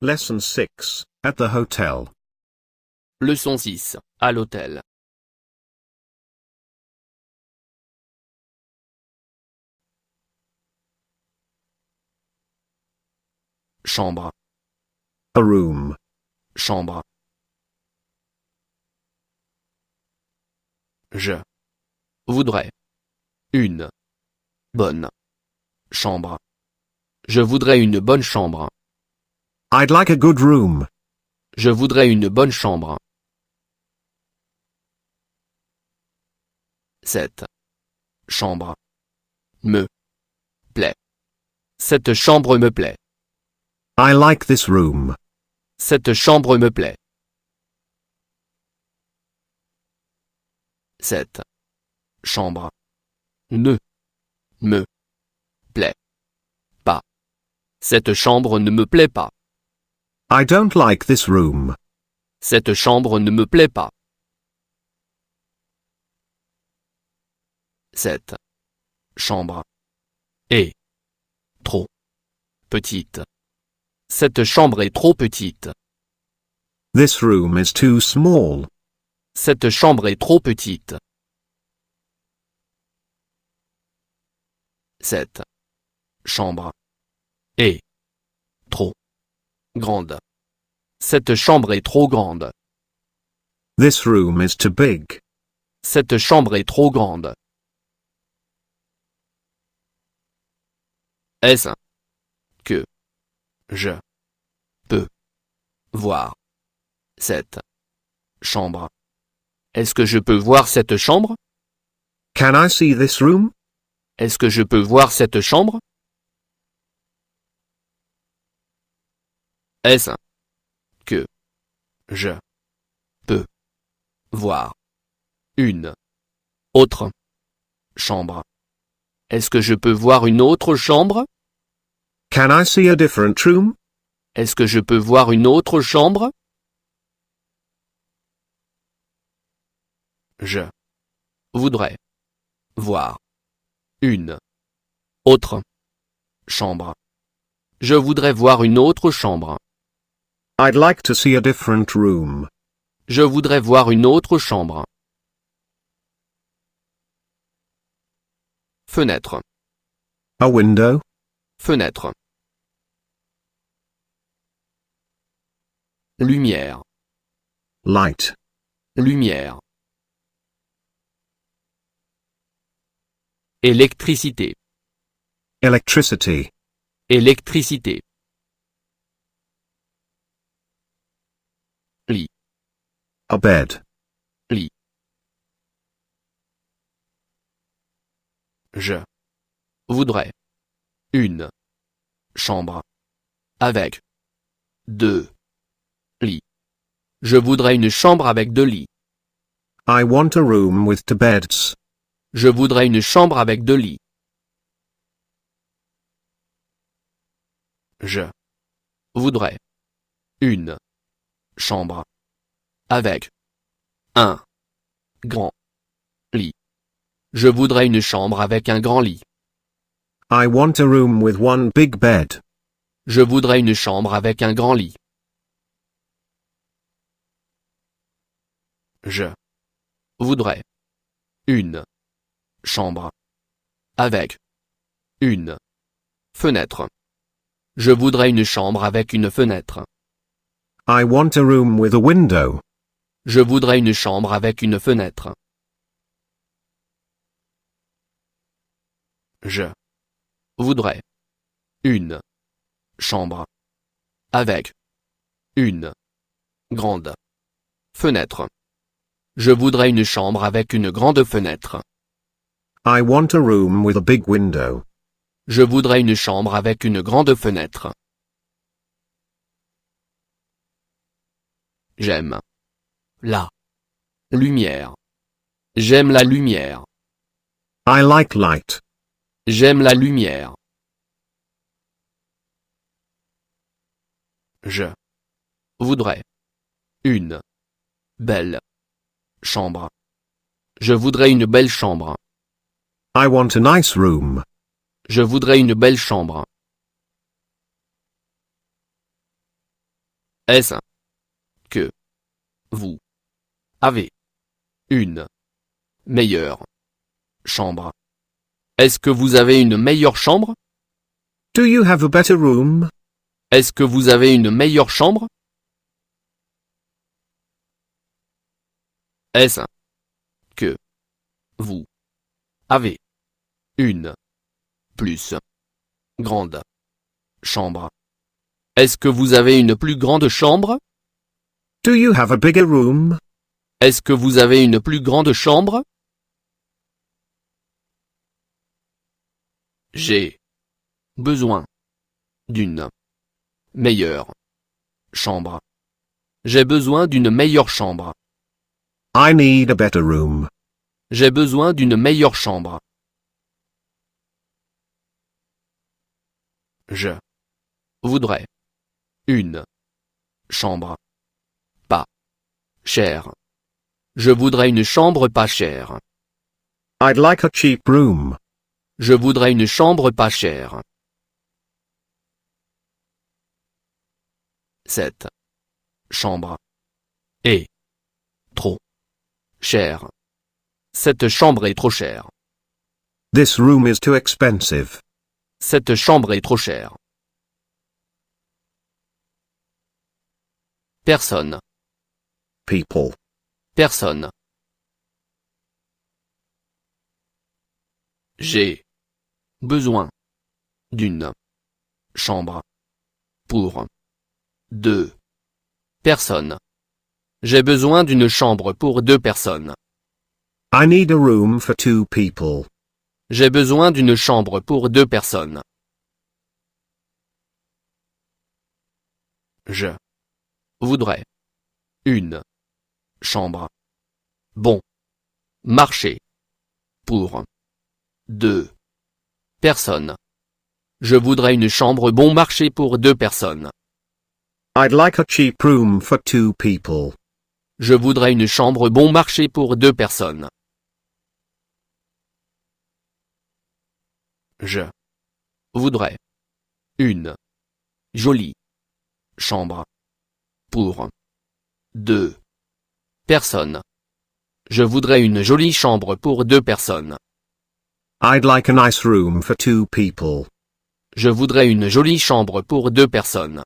Lesson 6, at the hotel. Leçon 6, à l'hôtel. Chambre, A room. chambre. Je voudrais une bonne chambre. Je voudrais une bonne chambre. I'd like a good room. Je voudrais une bonne chambre. Cette chambre me plaît. Cette chambre me plaît. I like this room. Cette chambre me plaît. Cette chambre ne me plaît pas. Cette chambre ne me plaît pas. I don't like this room. Cette chambre ne me plaît pas. Cette chambre est trop petite. Cette chambre est trop petite. This room is too small. Cette chambre est trop petite. Cette chambre est trop grande. Cette chambre est trop grande. This room is too big. Cette chambre est trop grande. Est-ce que je peux voir cette chambre? Est-ce que je peux voir cette chambre? Can I see this room? Est-ce que je peux voir cette chambre? Est-ce que je peux voir une autre chambre? Est-ce que je peux voir une autre chambre? Can I see a different room? Est-ce que je peux voir une autre chambre? Je voudrais voir une autre chambre. Je voudrais voir une autre chambre. I'd like to see a different room. Je voudrais voir une autre chambre. Fenêtre, A window. fenêtre. Lumière, Light. lumière. Électricité, Electricity. électricité. Lit, A bed. lit. Je voudrais une chambre avec deux lits. Je voudrais une chambre avec deux lits. I want a room with two beds. Je voudrais une chambre avec deux lits. Je voudrais une chambre avec un grand lit. Je voudrais une chambre avec un grand lit. I want a room with one big bed. Je voudrais une chambre avec un grand lit. Je voudrais une chambre avec une fenêtre. Je voudrais une chambre avec une fenêtre. I want a room with a window. Je voudrais une chambre avec une fenêtre. Je voudrais une chambre avec une grande fenêtre. Je voudrais une chambre avec une grande fenêtre. I want a room with a big window. Je voudrais une chambre avec une grande fenêtre. J'aime la lumière. J'aime la lumière. I like light. J'aime la lumière. Je voudrais une belle chambre. Je voudrais une belle chambre. I want a nice room. Je voudrais une belle chambre. Est-ce que vous avez une meilleure chambre? Est-ce que vous avez une meilleure chambre? Do you have a better room? Est-ce que vous avez une meilleure chambre? Est-ce que vous avez une plus grande chambre? Est-ce que vous avez une plus grande chambre? Do you have a bigger room? Est-ce que vous avez une plus grande chambre? J'ai besoin d'une meilleure chambre. J'ai besoin d'une meilleure chambre. I need a better room. J'ai besoin d'une meilleure chambre. Je voudrais une chambre pas chère. Je voudrais une chambre pas chère. I'd like a cheap room. Je voudrais une chambre pas chère. Cette chambre est trop chère. Cette chambre est trop chère. This room is too expensive. Cette chambre est trop chère. Personne. People. Personne. J'ai besoin d'une chambre pour deux personnes. J'ai besoin d'une chambre pour deux personnes. I need a room for two people. J'ai besoin d'une chambre pour deux personnes. Je voudrais une chambre bon marché pour deux personnes. Je voudrais une chambre bon marché pour deux personnes. I'd like a cheap room for two people. Je voudrais une chambre bon marché pour deux personnes. Je voudrais une jolie chambre pour deux personnes. Je voudrais une jolie chambre pour deux personnes. I'd like a nice room for two people. Je voudrais une jolie chambre pour deux personnes.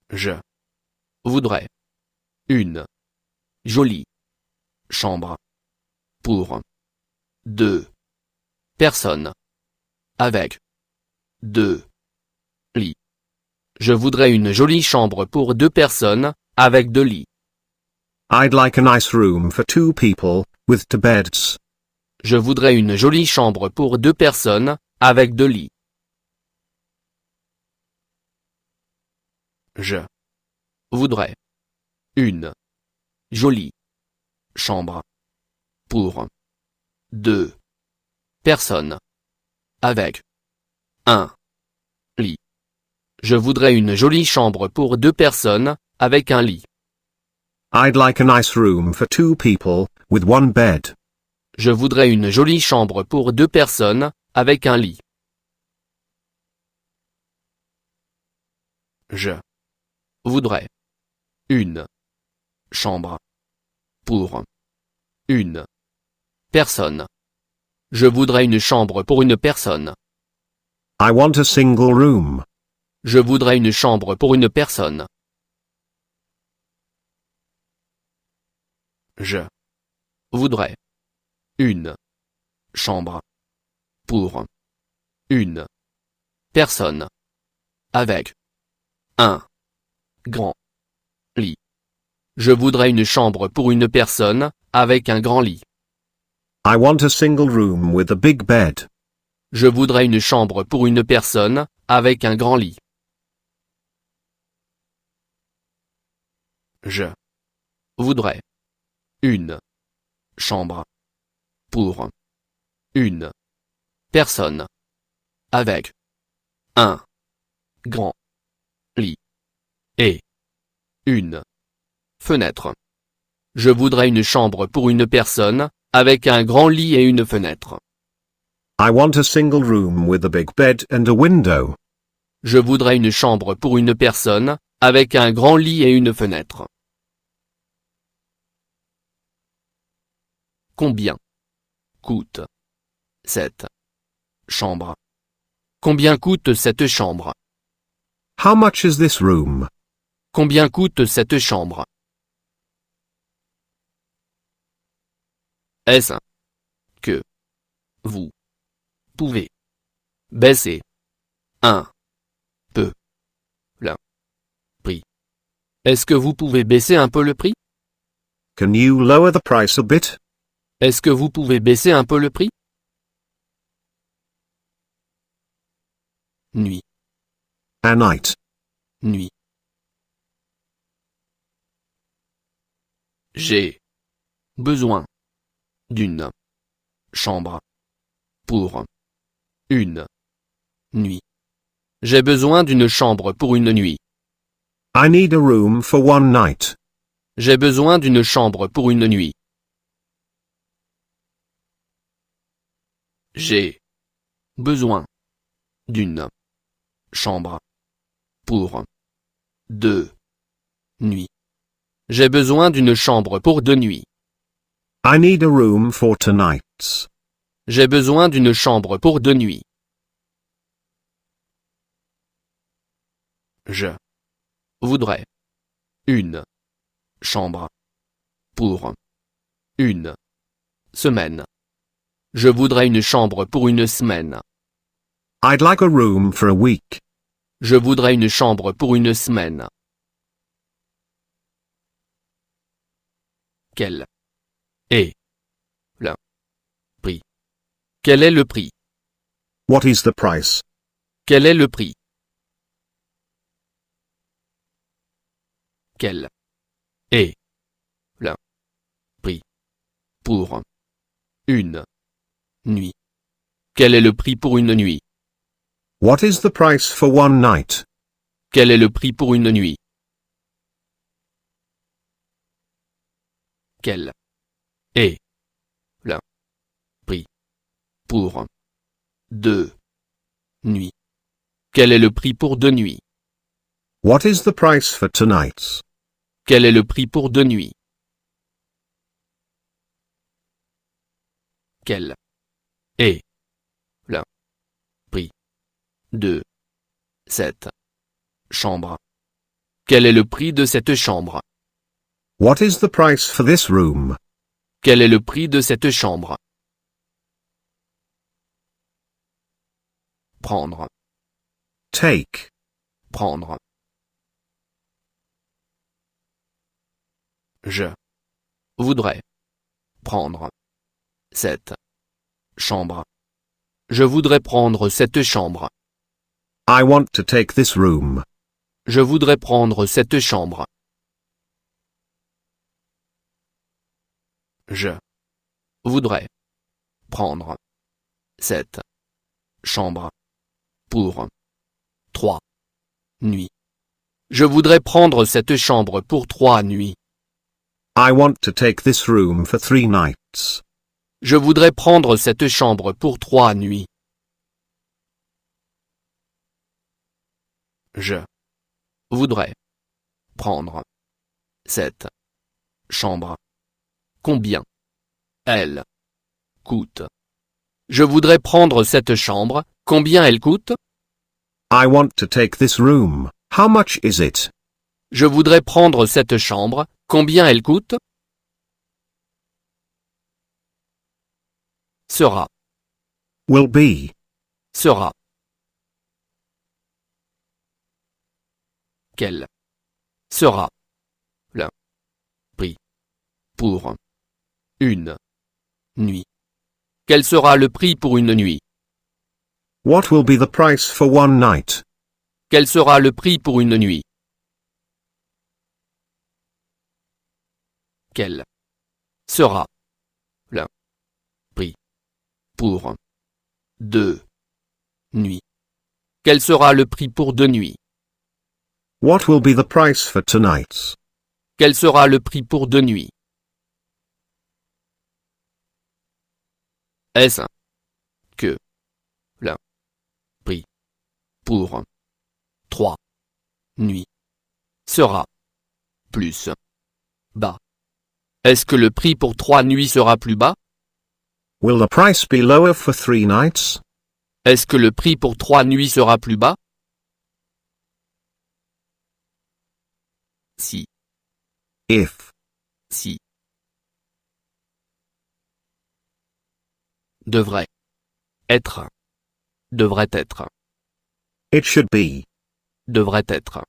Je voudrais une jolie chambre pour deux personnes avec deux lits. Je voudrais une jolie chambre pour deux personnes avec deux lits. I'd like a nice room for two people with two beds. Je voudrais une jolie chambre pour deux personnes avec deux lits. Je voudrais une jolie chambre pour deux personnes avec un lit. Je voudrais une jolie chambre pour deux personnes avec un lit. I'd like a nice room for two people with one bed. Je voudrais une jolie chambre pour deux personnes avec un lit. Je voudrais une chambre pour une personne. Je voudrais une chambre pour une personne. I want a single room. Je voudrais une chambre pour une personne. Je voudrais une chambre pour une personne avec un grand lit. Je voudrais une chambre pour une personne avec un grand lit. I want a single room with a big bed. Je voudrais une chambre pour une personne avec un grand lit. Je voudrais une chambre pour une personne avec un grand lit et une fenêtre. Je voudrais une chambre pour une personne avec un grand lit et une fenêtre. I want a single room with a big bed and a window. Je voudrais une chambre pour une personne, avec un grand lit et une fenêtre. Combien coûte cette chambre? Combien coûte cette chambre? How much is this room? Combien coûte cette chambre? Est-ce que vous pouvez baisser un peu le prix? Est-ce que vous pouvez baisser un peu le prix? Can you lower the price a bit? Est-ce que vous pouvez baisser un peu le prix? Nuit, A night. nuit. J'ai besoin d'une chambre pour une nuit. J'ai besoin d'une chambre pour une nuit. I need a room for one night. J'ai besoin d'une chambre pour une nuit. J'ai besoin d'une chambre pour 2 nuits. J'ai besoin d'une chambre pour 2 nuits. I need a room for 2 nights. J'ai besoin d'une chambre pour 2 nuits. Je voudrais une chambre pour une semaine. Je voudrais une chambre pour une semaine. I'd like a room for a week. Je voudrais une chambre pour une semaine. Quel est le prix? Quel est le prix? What is the price? Quel est le prix? Quel est le prix pour une nuit? Quel est le prix pour une nuit? What is the price for one night? Quel est le prix pour une nuit? Quel est le prix pour 2 nuits? Quel est le prix pour 2 nuits? What is the price for 2 nights? Quel est le prix pour 2 nuits? Quel est le prix de cette chambre? Quel est le prix de cette chambre? What is the price for this room? Quel est le prix de cette chambre? Prendre, Take. prendre. Je voudrais prendre cette chambre. Je voudrais prendre cette chambre. I want to take this room. Je voudrais prendre cette chambre. Je voudrais prendre cette chambre pour 3 nuits. Je voudrais prendre cette chambre pour 3 nuits. I want to take this room for 3 nights. Je voudrais prendre cette chambre pour 3 nuits. Je voudrais prendre cette chambre. Combien elle coûte? Je voudrais prendre cette chambre. Combien elle coûte? I want to take this room. How much is it? Je voudrais prendre cette chambre. Combien elle coûte? Sera, Will be. sera. Quel sera le prix pour une nuit? Quel sera le prix pour une nuit? What will be the price for one night? Quel sera le prix pour une nuit? Quel sera le prix pour 2 nuits? Quel sera le prix pour 2 nuits? What will be the price for 2 nights? Quel sera le prix pour 2 nuits? Est-ce que le prix pour nuit sera plus bas. Est-ce que le prix pour 3 nuits sera plus bas? Will the price be lower for 3 nights? Est-ce que le prix pour 3 nuits sera plus bas? Si. If. Si. Devrait. Être. Devrait être. It should be. Devrait être.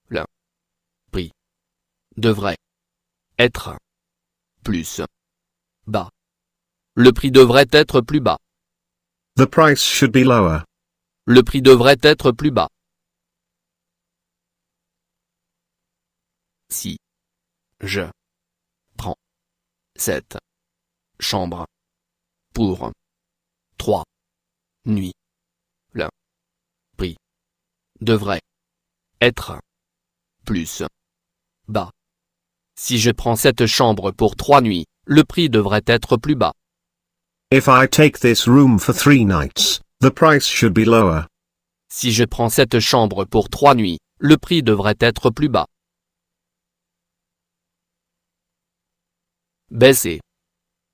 Le prix devrait être plus bas. Le prix devrait être plus bas. The price should be lower. Le prix devrait être plus bas. Si je prends cette chambre pour 3 nuits, le prix devrait être plus bas. Si je prends cette chambre pour 3 nuits, le prix devrait être plus bas. If I take this room for 3 nights, the price should be lower. Si je prends cette chambre pour 3 nuits, le prix devrait être plus bas. Baisser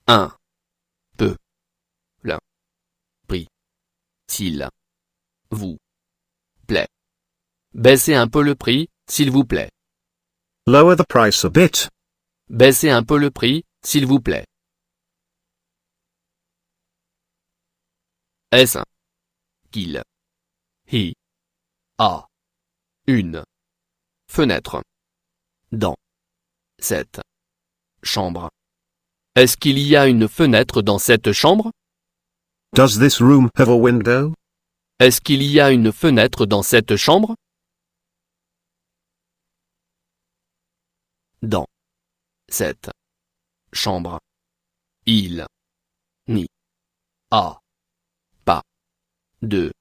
un peu le prix, s'il vous plaît. Baissez un peu le prix, s'il vous plaît. Lower the price a bit. Baissez un peu le prix, s'il vous plaît. Est-ce qu'il y a une fenêtre dans cette chambre? Est-ce qu'il y a une fenêtre dans cette chambre? Does this room have a window? Est-ce qu'il y a une fenêtre dans cette chambre? Dans cette chambre, il n'y a pas de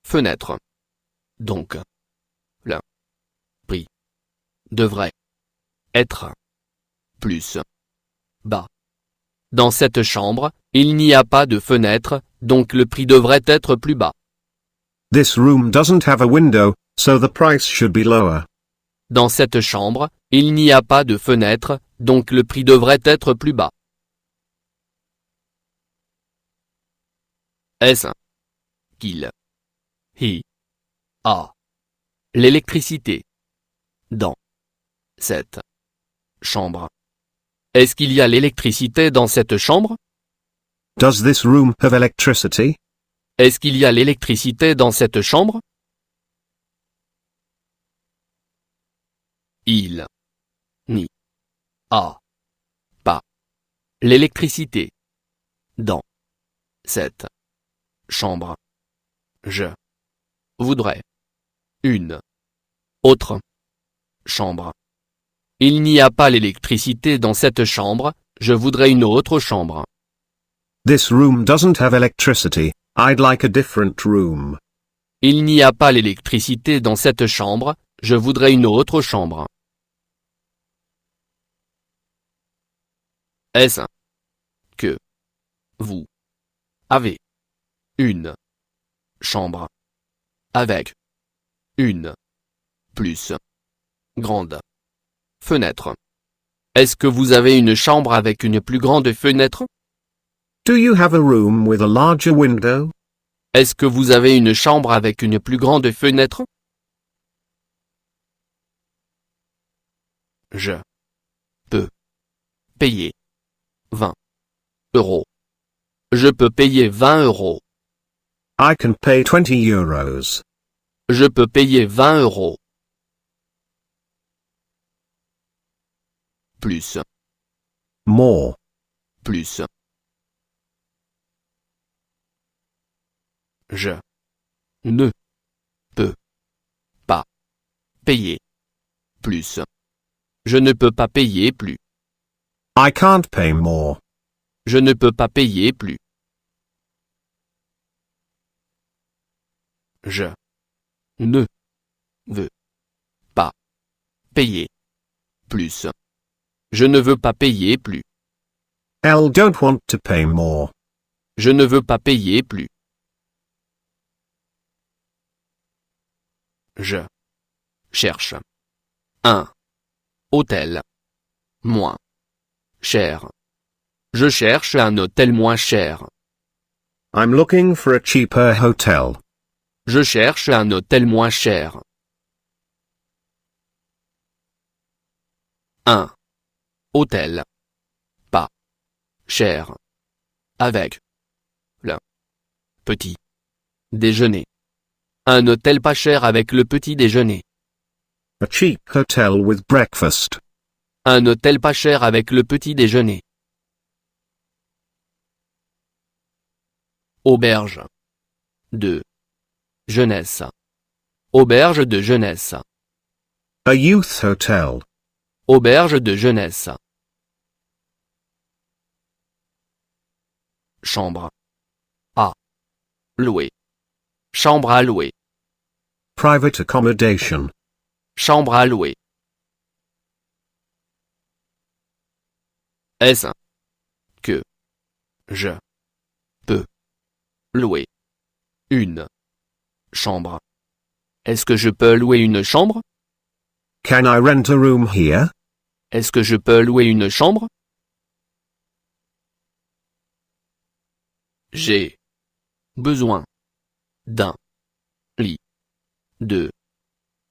fenêtre. Donc, le prix devrait être plus bas. Dans cette chambre, il n'y a pas de fenêtre, donc le prix devrait être plus bas. This room doesn't have a window, so the price should be lower. Dans cette chambre, il n'y a pas de fenêtre, donc le prix devrait être plus bas. Est-ce qu'il y a l'électricité dans cette chambre? Est-ce qu'il y a l'électricité dans cette chambre? Does this room have electricity? Est-ce qu'il y a l'électricité dans cette chambre? Il n'y a pas l'électricité dans cette chambre. Je voudrais une autre chambre. Il n'y a pas l'électricité dans cette chambre, je voudrais une autre chambre. This room doesn't have electricity, I'd like a different room. Il n'y a pas l'électricité dans cette chambre, je voudrais une autre chambre. Est-ce que vous avez une chambre avec une plus grande fenêtre? Est-ce que vous avez une chambre avec une plus grande fenêtre? Do you have a room with a larger window? Est-ce que vous avez une chambre avec une plus grande fenêtre? Je peux payer 20 euros. Je peux payer 20 euros. I can pay 20 euros. Je peux payer 20 euros. Plus. More. Plus. Je ne peux pas payer plus. Je ne peux pas payer plus. I can't pay more. Je ne peux pas payer plus. Je ne veux pas payer plus. Je ne veux pas payer plus. I don't want to pay more. Je ne veux pas payer plus. Je cherche. Un hôtel. Moins cher. Je cherche un hôtel moins cher. I'm looking for a cheaper hotel. Je cherche un hôtel moins cher. Un hôtel. Pas cher. Avec le petit déjeuner. Un hôtel pas cher avec le petit déjeuner. A cheap hotel with breakfast. Un hôtel pas cher avec le petit déjeuner. Auberge de jeunesse. Auberge de jeunesse. A youth hotel. Auberge de jeunesse. Chambre à louer. Chambre à louer. Private accommodation. Chambre à louer. Est-ce que je peux louer une chambre? Est-ce que je peux louer une chambre? Can I rent a room here? Est-ce que je peux louer une chambre? J'ai besoin d'un lit de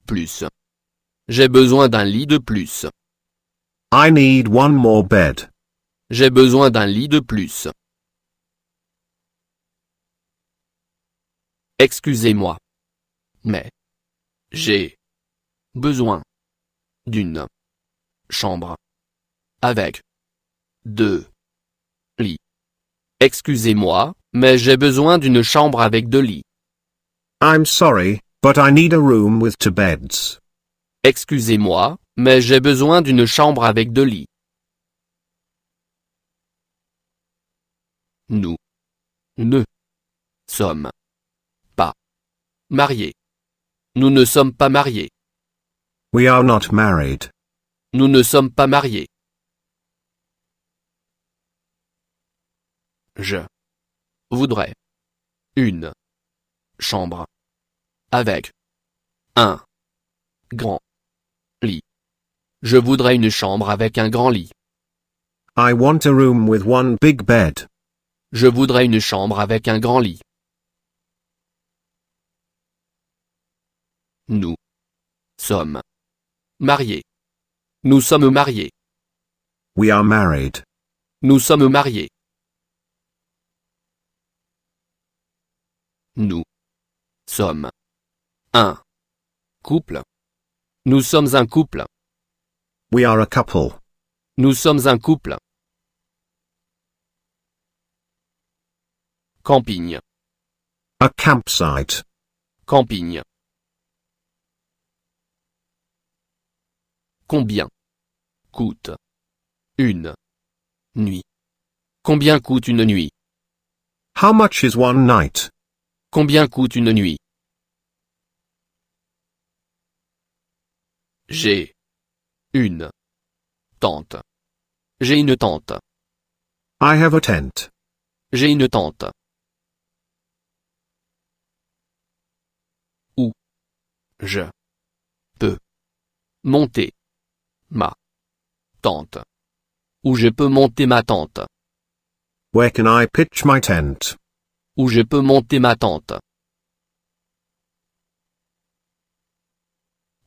plus. J'ai besoin d'un lit de plus. I need one more bed. J'ai besoin d'un lit de plus. Excusez-moi. Mais j'ai besoin d'une chambre avec deux lits. Excusez-moi, mais j'ai besoin d'une chambre avec deux lits. I'm sorry, but I need a room with two beds. Excusez-moi, mais j'ai besoin d'une chambre avec deux lits. Nous ne sommes pas mariés. Nous ne sommes pas mariés. We are not married. Nous ne sommes pas mariés. Je voudrais une chambre avec un grand lit. Je voudrais une chambre avec un grand lit. I want a room with one big bed. Je voudrais une chambre avec un grand lit. Nous sommes mariés. Nous sommes mariés. We are married. Nous sommes mariés. Nous sommes un couple. Nous sommes un couple. We are a couple. Nous sommes un couple. Camping. A campsite. Camping. Combien coûte une nuit? Combien coûte une nuit? How much is one night? Combien coûte une nuit? J'ai une tente. J'ai une tente. I have a tent. J'ai une tente. Où je peux monter ma tente. Où je peux monter ma tente. Where can I pitch my tent? Où je peux monter ma tente.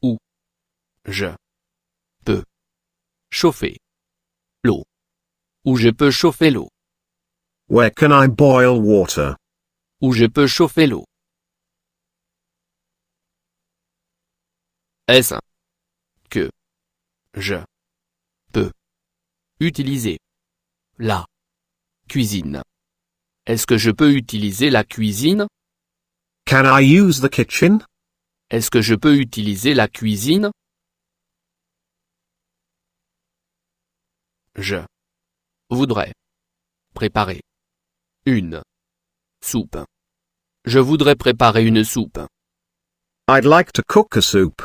Où je peux chauffer l'eau. Où je peux chauffer l'eau. Where can I boil water? Où je peux chauffer l'eau. Est-ce que je peux utiliser la cuisine? Est-ce que je peux utiliser la cuisine? Can I use the kitchen? Est-ce que je peux utiliser la cuisine? Je voudrais préparer une soupe. Je voudrais préparer une soupe. I'd like to cook a soup.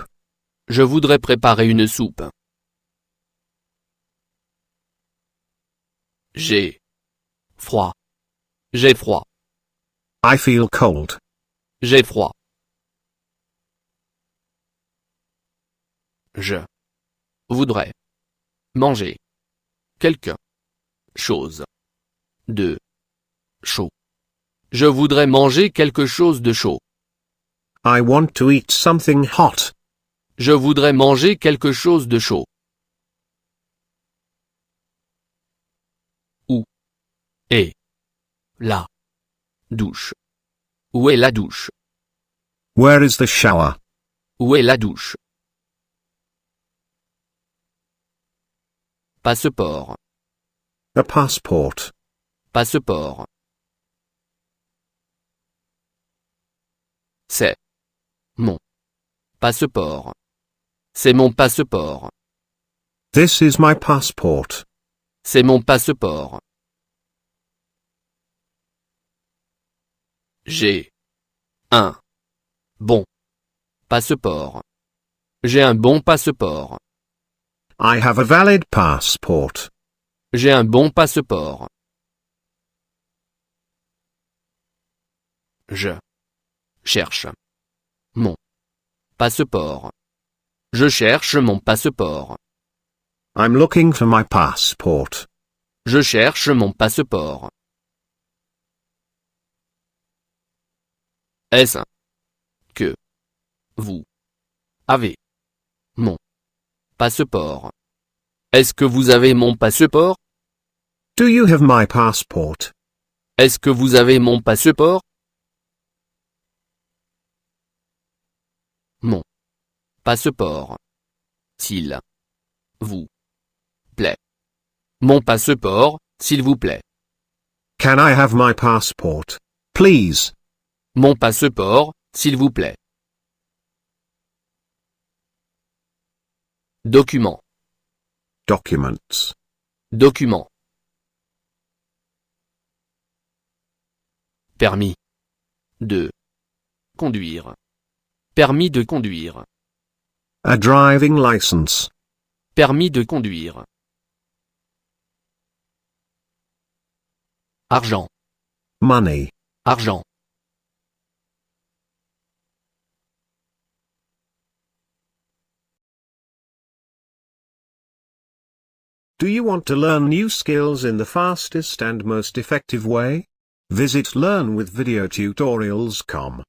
Je voudrais préparer une soupe. J'ai froid. J'ai froid. I feel cold. J'ai froid. Je voudrais manger quelque chose de chaud. Je voudrais manger quelque chose de chaud. I want to eat something hot. Je voudrais manger quelque chose de chaud. Où est la douche? Où est la douche? Where is the shower? Où est la douche? Passeport. A passport. Passeport. C'est mon passeport. C'est mon passeport. This is my passport. C'est mon passeport. J'ai un bon passeport. J'ai un bon passeport. I have a valid passport. J'ai un bon passeport. Je cherche mon passeport. Je cherche mon passeport. I'm looking for my passport. Je cherche mon passeport. Est-ce que vous avez mon passeport? Est-ce que vous avez mon passeport? Do you have my passport? Est-ce que vous avez mon passeport? Mon passeport. S'il vous plaît. Mon passeport, s'il vous plaît. Can I have my passport, please? Mon passeport, s'il vous plaît. Document. Documents. Document. Permis de conduire. Permis de conduire. A driving license. Permis de conduire. Argent. Money. Argent. Do you want to learn new skills in the fastest and most effective way? Visit learnwithvideotutorials.com.